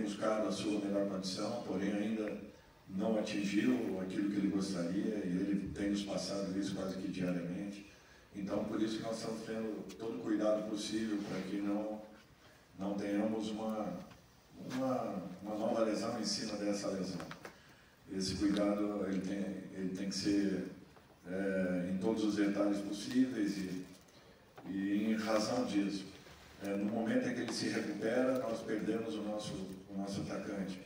buscado a sua melhor condição, porém ainda não atingiu aquilo que ele gostaria, e ele tem nos passado isso quase que diariamente. Então, por isso que nós estamos tendo todo o cuidado possível para que não tenhamos uma nova lesão em cima dessa lesão. Esse cuidado ele tem que ser em todos os detalhes possíveis e em razão disso. No momento em que ele se recupera, nós perdemos o nosso atacante,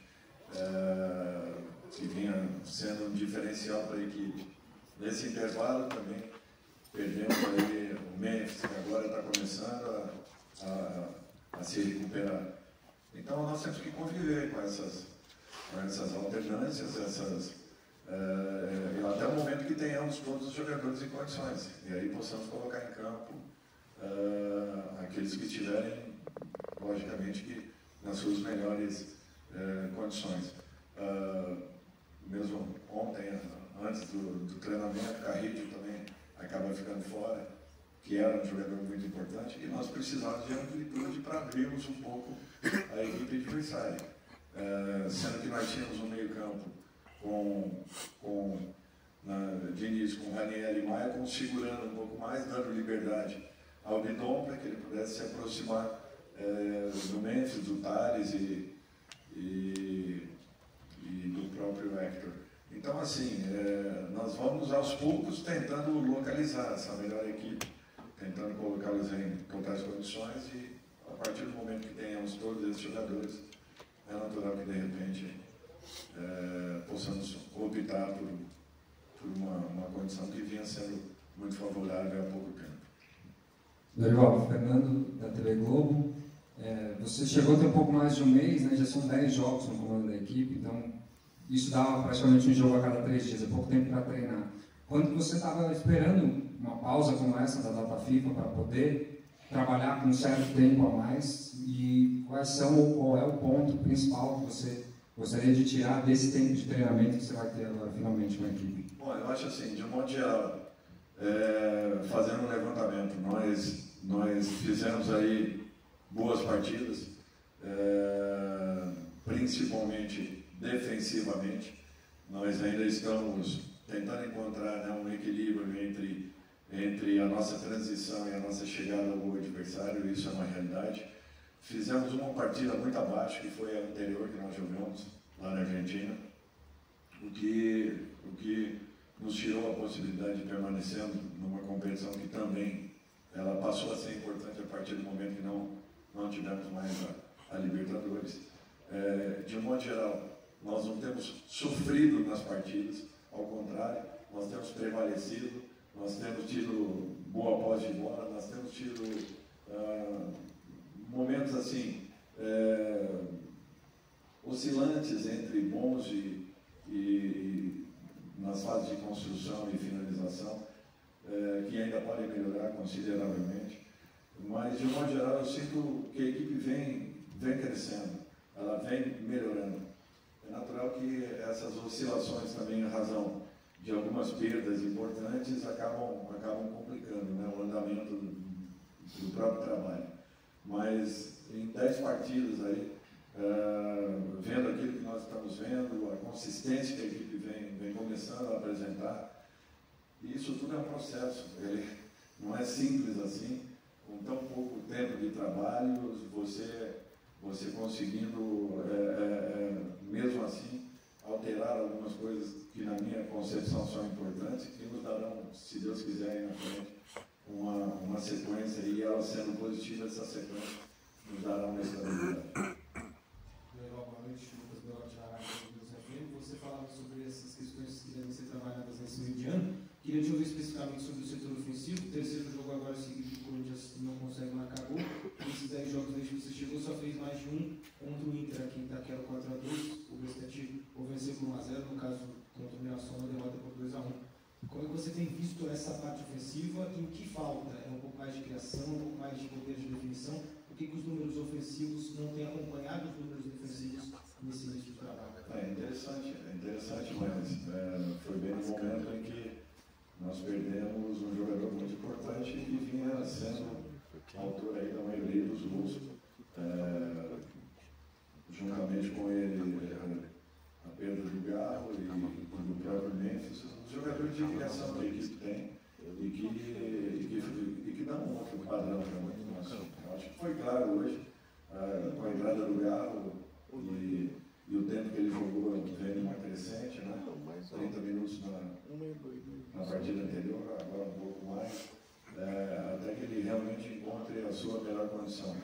que vinha sendo um diferencial para a equipe. Nesse intervalo também perdemos aí o Memphis, que agora está começando a se recuperar. Então nós temos que conviver com essas alternâncias, até o momento que tenhamos todos os jogadores em condições, e aí possamos colocar em campo aqueles que estiverem, logicamente, que nas suas melhores condições. Mesmo ontem, antes do treinamento, Carrillo também acaba ficando fora, que era um jogador muito importante, e nós precisávamos de amplitude para abrirmos um pouco a equipe adversária. Sendo que nós tínhamos um meio-campo de início com Raniel e Maicon segurando um pouco mais, dando liberdade ao Bidon para que ele pudesse se aproximar do Memphis, do Tales e do próprio Hector. Então, assim, nós vamos aos poucos tentando localizar essa melhor equipe, tentando colocá-los em totais condições, e a partir do momento que tenhamos todos esses jogadores, é natural que, de repente, possamos optar por uma condição que vinha sendo muito favorável há pouco tempo. Dorival, Fernando, da TV Globo. Você chegou a ter um pouco mais de um mês, né? Já são 10 jogos no comando da equipe, então isso dá praticamente um jogo a cada 3 dias, é pouco tempo para treinar. Quando você estava esperando uma pausa como essa da data FIFA para poder trabalhar com um certo tempo a mais, e qual é o ponto principal que você gostaria de tirar desse tempo de treinamento que você vai ter agora finalmente com a equipe? Bom, eu acho assim, de um modo geral, fazendo um levantamento, nós fizemos aí boas partidas, principalmente defensivamente. Nós ainda estamos tentando encontrar um equilíbrio entre a nossa transição e a nossa chegada ao gol adversário, isso é uma realidade. Fizemos uma partida muito abaixo, que foi a anterior que nós jogamos lá na Argentina, o que nos tirou a possibilidade de permanecer numa competição que também ela passou a ser importante a partir do momento que não tivemos mais a Libertadores. De um modo geral, nós não temos sofrido nas partidas, ao contrário, nós temos prevalecido, nós temos tido boa posse de bola, nós temos tido momentos assim, oscilantes entre bons e nas fases de construção e finalização, que ainda podem melhorar consideravelmente. Mas, de um modo geral, eu sinto que a equipe vem crescendo, ela vem melhorando. É natural que essas oscilações também, em razão de algumas perdas importantes, acabam complicando, né, o andamento do próprio trabalho. Mas em 10 partidas aí, vendo aquilo que nós estamos vendo, a consistência que a equipe vem começando a apresentar, isso tudo é um processo, ele não é simples assim, com tão pouco tempo de trabalho, você conseguindo, mesmo assim, alterar algumas coisas que, na minha concepção, são importantes e que nos darão, se Deus quiser, aí na frente, uma sequência, e ela sendo positiva, essa sequência nos dará uma estabilidade. Boa noite, Lucas Belotti, da Rádio Deus FM. Você falava sobre essas questões que devem ser trabalhadas nesse meio de ano. Queria te ouvir especificamente sobre o setor ofensivo. O terceiro jogo agora seguido, o Corinthians não consegue marcar gol. Nesses 10 jogos desde que você chegou, só fez mais de um contra o Inter aqui em Itaquera 4-2. O restante ou venceu por 1-0, no caso contra o Mirassol, uma derrota por 2-1. Como é que você tem visto essa parte ofensiva e o que falta? É um pouco mais de criação, um pouco mais de poder de definição? Por que os números ofensivos não têm acompanhado os números defensivos nesse início do trabalho? É interessante, mas foi bem no momento em que nós perdemos um jogador muito importante que vinha sendo autor aí da maioria dos gols, juntamente juntamente com ele a perda do Garro e do próprio Memphis, os jogadores de criação que a equipe tem e que dá um outro padrão para muito nosso. Eu acho que foi claro hoje, com a entrada do Garro e o tempo que ele jogou vem numa crescente, né? 30 minutos na partida anterior, agora um pouco mais, até que ele realmente encontre a sua melhor condição.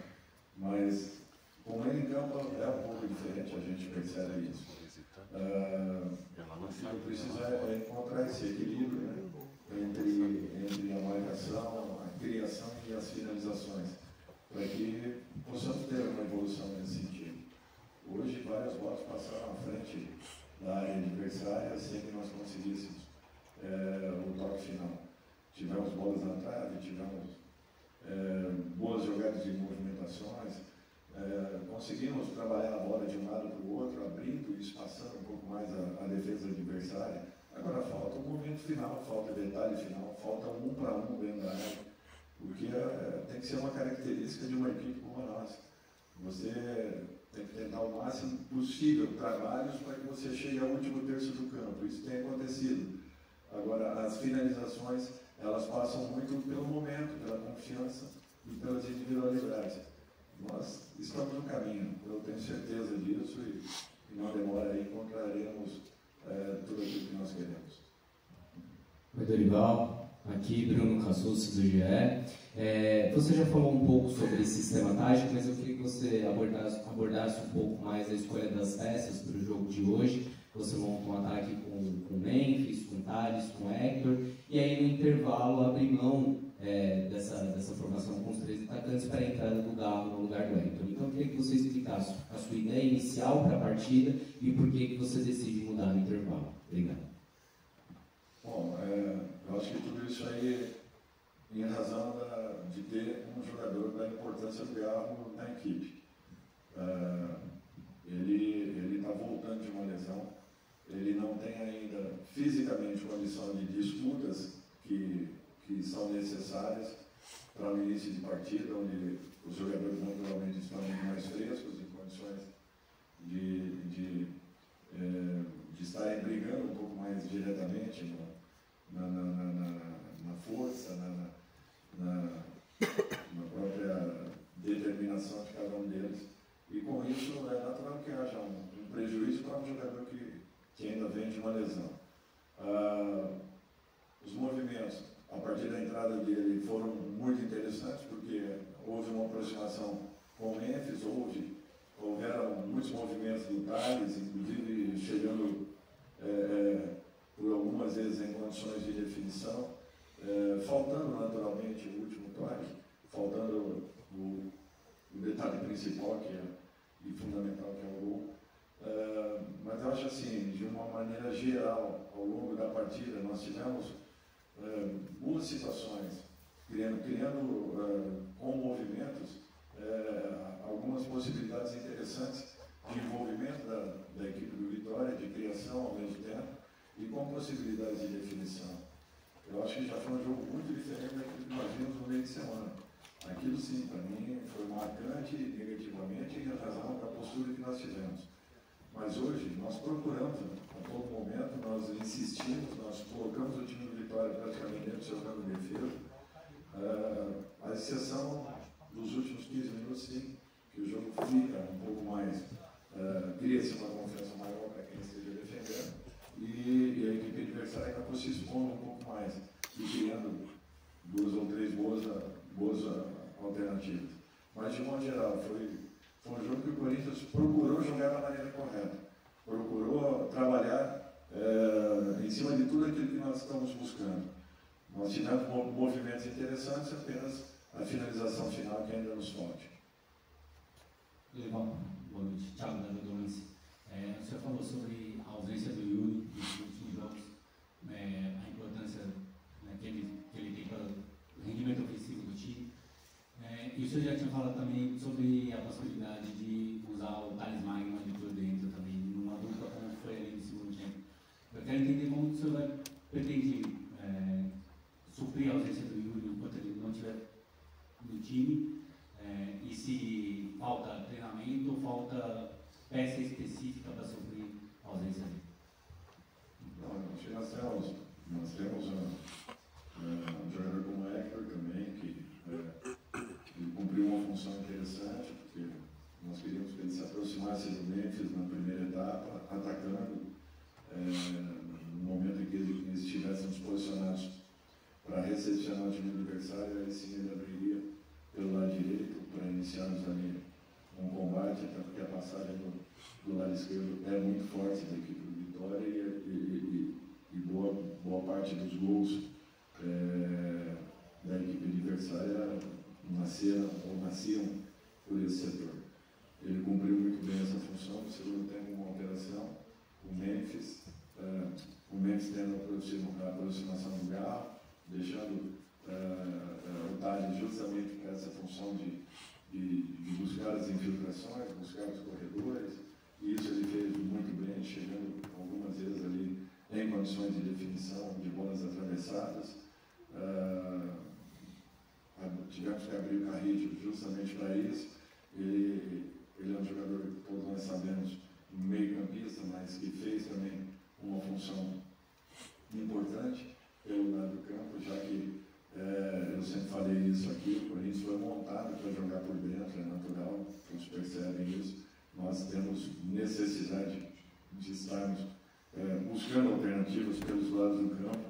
Mas com ele em campo é um pouco diferente, a gente percebe isso. O que precisa é encontrar esse equilíbrio, né? entre a marcação, a criação e as finalizações, para que possamos ter uma evolução nesse sentido. Hoje, várias bolas passaram à frente da área adversária sem que nós conseguíssemos o toque final. Tivemos bolas na trave, tivemos boas jogadas de movimentações, conseguimos trabalhar a bola de um lado para o outro, abrindo e espaçando um pouco mais a defesa adversária. Agora falta o momento final, falta o detalhe final, falta um para um dentro da área, porque tem que ser uma característica de uma equipe como a nossa. Você tem que tentar o máximo possível trabalhos para que você chegue ao último terço do campo. Isso tem acontecido. Agora, as finalizações, elas passam muito pelo momento, pela confiança e pelas individualidades. Nós estamos no caminho, eu tenho certeza disso e não demora aí encontraremos tudo aquilo que nós queremos. Oi, Dorival. Aqui, Bruno Cassucci, do GE. Você já falou um pouco sobre sistema tático, mas eu queria que você abordasse um pouco mais a escolha das peças para o jogo de hoje. Você monta um ataque com Memphis, com Thales, com Hector, e aí no intervalo abre mão dessa formação com os 3 atacantes para a entrada do Garro no lugar do Hector. Então eu queria que você explicasse a sua ideia inicial para a partida e por que você decide mudar no intervalo. Obrigado. Bom, eu acho que tudo isso aí em razão de ter um jogador da importância do Garro na equipe. Ele está voltando de uma lesão, ele não tem ainda fisicamente condição de disputas que são necessárias para o início de partida, onde os jogadores naturalmente estão mais frescos, em condições de estarem brigando um pouco mais diretamente na força, na própria determinação de cada um deles. E com isso é natural que haja um prejuízo para um jogador que ainda vem de uma lesão. Os movimentos, a partir da entrada dele, foram muito interessantes, porque houve uma aproximação com o Memphis, houveram muitos movimentos do Thales, inclusive chegando por algumas vezes em condições de definição, faltando naturalmente o último toque, faltando o detalhe principal e fundamental, que é o gol. Mas eu acho assim, de uma maneira geral, ao longo da partida, nós tivemos boas situações, criando com movimentos algumas possibilidades interessantes de envolvimento da equipe do Vitória, de criação ao mesmo tempo, e com possibilidades de definição. Eu acho que já foi um jogo muito diferente daquilo que nós vimos no meio de semana. Aquilo sim, para mim, foi marcante negativamente em razão da postura que nós tivemos. Mas hoje nós procuramos, a todo momento, nós insistimos, nós colocamos o time do Vitória praticamente dentro do seu campo de defesa, a exceção dos últimos 15 minutos, sim, que o jogo fica um pouco mais, cria-se uma confiança maior para quem esteja defendendo, e a equipe adversária acabou se expondo um pouco mais e criando 2 ou 3 boas alternativas. Mas, de modo geral, foi um jogo que o Corinthians procurou jogar da maneira correta, procurou trabalhar em cima de tudo aquilo que nós estamos buscando. Nós tivemos movimentos interessantes, apenas a finalização final que ainda nos falta. Legal, boa noite. Thiago da Redondância. O senhor falou sobre a ausência do Yuri nos últimos jogos, a importância que ele tem para o rendimento ofensivo do time. E o senhor já tinha falado também sobre a possibilidade de usar o Thales Magno ali por dentro também, numa dupla como foi ali no segundo tempo. Eu quero entender como o senhor pretende suprir a ausência do Yuri enquanto ele não estiver no time, e se falta treinamento ou falta peça específica para suprir a ausência dele? Não, nós temos um jogador como o Hector também, que ele cumpriu uma função interessante, porque nós queríamos que ele se aproximasse do Memphis na primeira etapa, atacando no momento em que eles estivéssemos posicionados para recepcionar o time adversário, aí sim ele abriria pelo lado direito para iniciarmos ali um combate, até porque a passagem do lado esquerdo é muito forte da equipe do Vitória e boa parte dos gols da equipe adversária nasciam por esse setor. Ele cumpriu muito bem essa função. No segundo tempo, uma alteração, o Memphis tendo a aproximação do Garro, deixando o Tales justamente para essa função de buscar as infiltrações, buscar os corredores, e isso ele fez muito bem, chegando algumas vezes ali em condições de definição de bolas atravessadas. Tivemos que abrir o Carrillo justamente para isso. Ele é um jogador que todos nós sabemos, meio-campista, mas que fez também uma função importante pelo lado do campo, já que eu sempre falei isso aqui, o Corinthians foi montado para jogar por dentro, é natural, todos percebem isso. Nós temos necessidade de estarmos buscando alternativas pelos lados do campo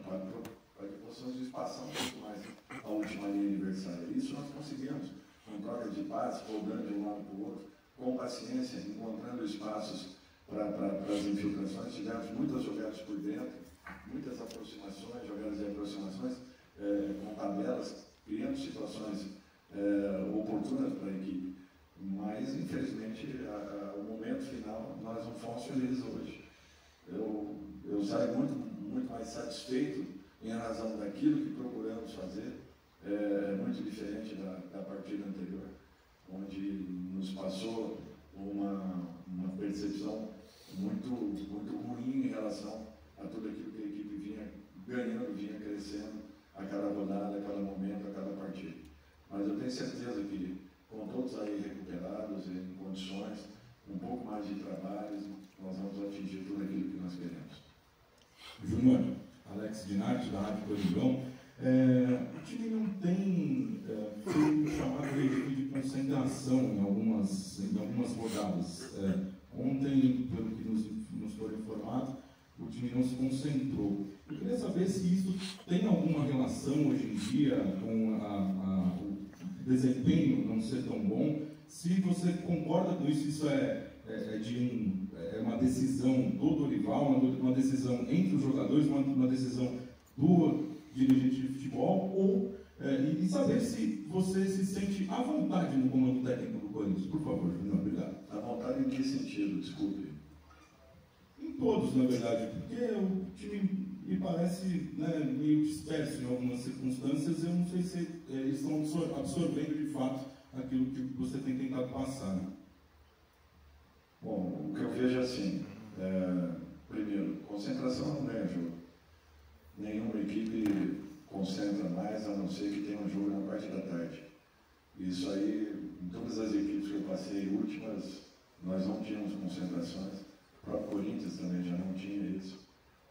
para que possamos espaçar um pouco mais a última linha adversária. Isso nós conseguimos, com troca de passes, rodando de um lado para o outro, com paciência, encontrando espaços para as infiltrações. Tivemos muitas jogadas por dentro, muitas aproximações, jogadas de aproximações, com tabelas, criando situações oportunas para a equipe. Mas, infelizmente, o momento final, nós não fomos felizes hoje. Eu saio muito mais satisfeito em razão daquilo que procuramos fazer. É muito diferente da partida anterior, onde nos passou uma percepção muito ruim em relação a tudo aquilo que a equipe vinha ganhando, vinha crescendo a cada rodada, a cada momento, a cada partida. Mas eu tenho certeza que, com todos aí recuperados, em condições, um pouco mais de trabalho, nós vamos atingir tudo aquilo que nós queremos. Júnior, Alex Dinardi, da Rádio Coringão. O time não tem feito chamado de concentração em algumas rodadas. Ontem, pelo que nos foi informado, o time não se concentrou. Eu queria saber se isso tem alguma relação hoje em dia com o desempenho não ser tão bom, se você concorda com isso, isso é uma decisão do Dorival, uma decisão entre os jogadores, uma decisão do dirigente de futebol, e saber se você se sente à vontade no comando técnico do Corinthians. Por favor, Júnior, obrigado. À vontade em que sentido? Desculpe. Em todos, na verdade, porque o time me parece meio disperso em algumas circunstâncias. Eu não sei se eles estão absorvendo de fato aquilo que você tem tentado passar. Né? Bom, o que eu vejo é assim, primeiro, concentração não ganha jogo. Nenhuma equipe concentra mais, a não ser que tenha um jogo na parte da tarde. Isso aí, em todas as equipes que eu passei, últimas, nós não tínhamos concentrações. O próprio Corinthians também já não tinha isso,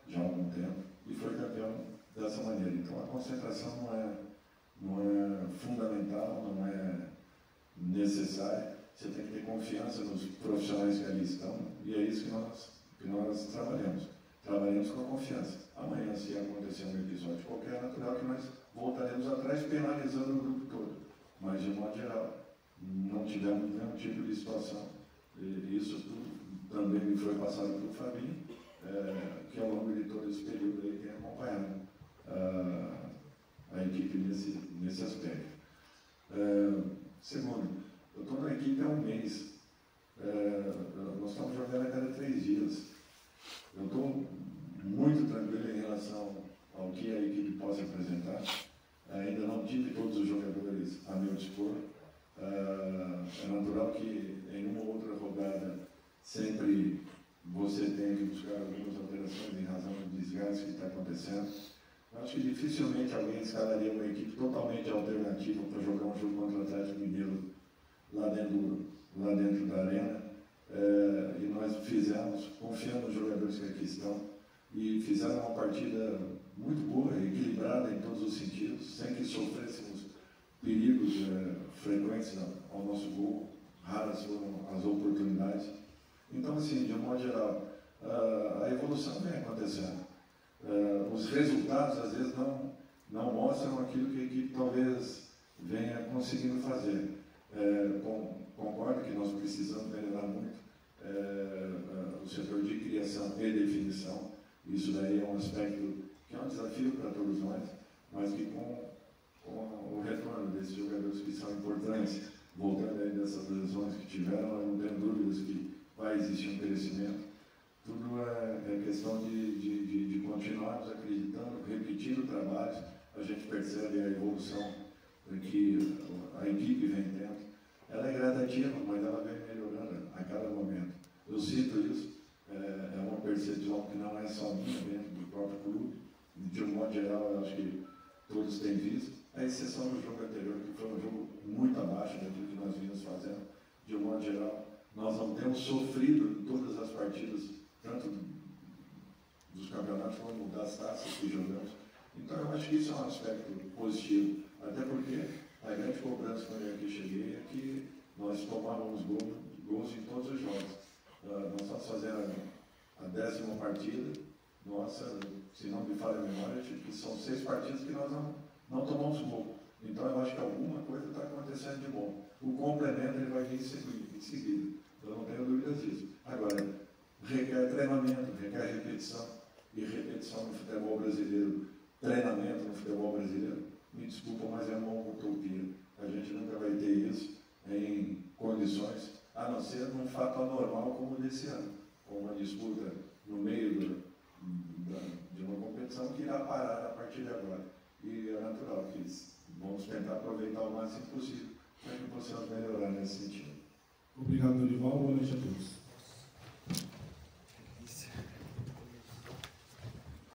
já há algum tempo, e foi campeão dessa maneira. Então a concentração não é fundamental, não é necessária. Você tem que ter confiança nos profissionais que ali estão, e é isso que nós trabalhamos. Trabalhamos com a confiança. Amanhã, se acontecer um episódio qualquer, é natural que nós voltaremos atrás penalizando o grupo todo. Mas, de modo geral, não tivemos nenhum tipo de situação. E isso tudo também me foi passado pelo Fabinho, que ao longo de todo esse período aí tem acompanhado a equipe nesse aspecto. Segundo, eu estou na equipe há um mês. Nós estamos jogando a cada 3 dias. Eu estou muito tranquilo em relação ao que a equipe possa apresentar. Ainda não tive todos os jogadores a meu dispor. É natural que em uma ou outra rodada sempre você tenha que buscar algumas alterações em razão do desgaste que está acontecendo. Eu acho que dificilmente alguém escalaria uma equipe totalmente alternativa para jogar um jogo contra o Atlético Mineiro lá dentro da arena. E confiando nos jogadores que aqui estão, e fizeram uma partida muito boa, equilibrada em todos os sentidos, sem que sofrêssemos perigos frequentes ao nosso gol, raras foram as oportunidades. Então, assim, de um modo geral, a evolução vem acontecendo. Os resultados, às vezes, não mostram aquilo que a equipe talvez venha conseguindo fazer. Concordo que nós precisamos melhorar muito o setor de criação e definição. Isso daí é um aspecto que é um desafio para todos nós, mas que com o retorno desses jogadores que são importantes, voltando aí dessas lesões que tiveram, eu não tenho dúvidas que vai existir um crescimento. Tudo é questão de continuarmos acreditando, repetindo trabalhos. A gente percebe a evolução que a equipe vem tendo. Ela é gradativa, mas ela vem melhorando a cada momento. Eu cito isso, é uma percepção que não é só minha dentro do próprio clube. De um modo geral, eu acho que todos têm visto, a exceção do jogo anterior, que foi um jogo muito abaixo daquilo que nós vínhamos fazendo. De um modo geral, nós não temos sofrido em todas as partidas, tanto dos campeonatos como das taças que jogamos. Então, eu acho que isso é um aspecto positivo, até porque a grande cobrança quando eu aqui cheguei é que nós tomávamos gols em todos os jogos. Nós estamos fazendo a 10ª partida, nossa, se não me falha a memória, que são 6 partidas que nós não tomamos gol. Então, eu acho que alguma coisa está acontecendo de bom. O complemento ele vai vir em seguida. Eu não tenho dúvidas disso. Agora, requer treinamento, requer repetição. E repetição no futebol brasileiro, treinamento no futebol brasileiro, me desculpa, mas é uma utopia. A gente nunca vai ter isso em condições, a não ser num fato anormal como o desse ano, com uma disputa no meio de uma competição que irá parar a partir de agora. E é natural que vamos tentar aproveitar o máximo possível para que possamos melhorar nesse sentido. Obrigado, Dorival. Boa noite a todos.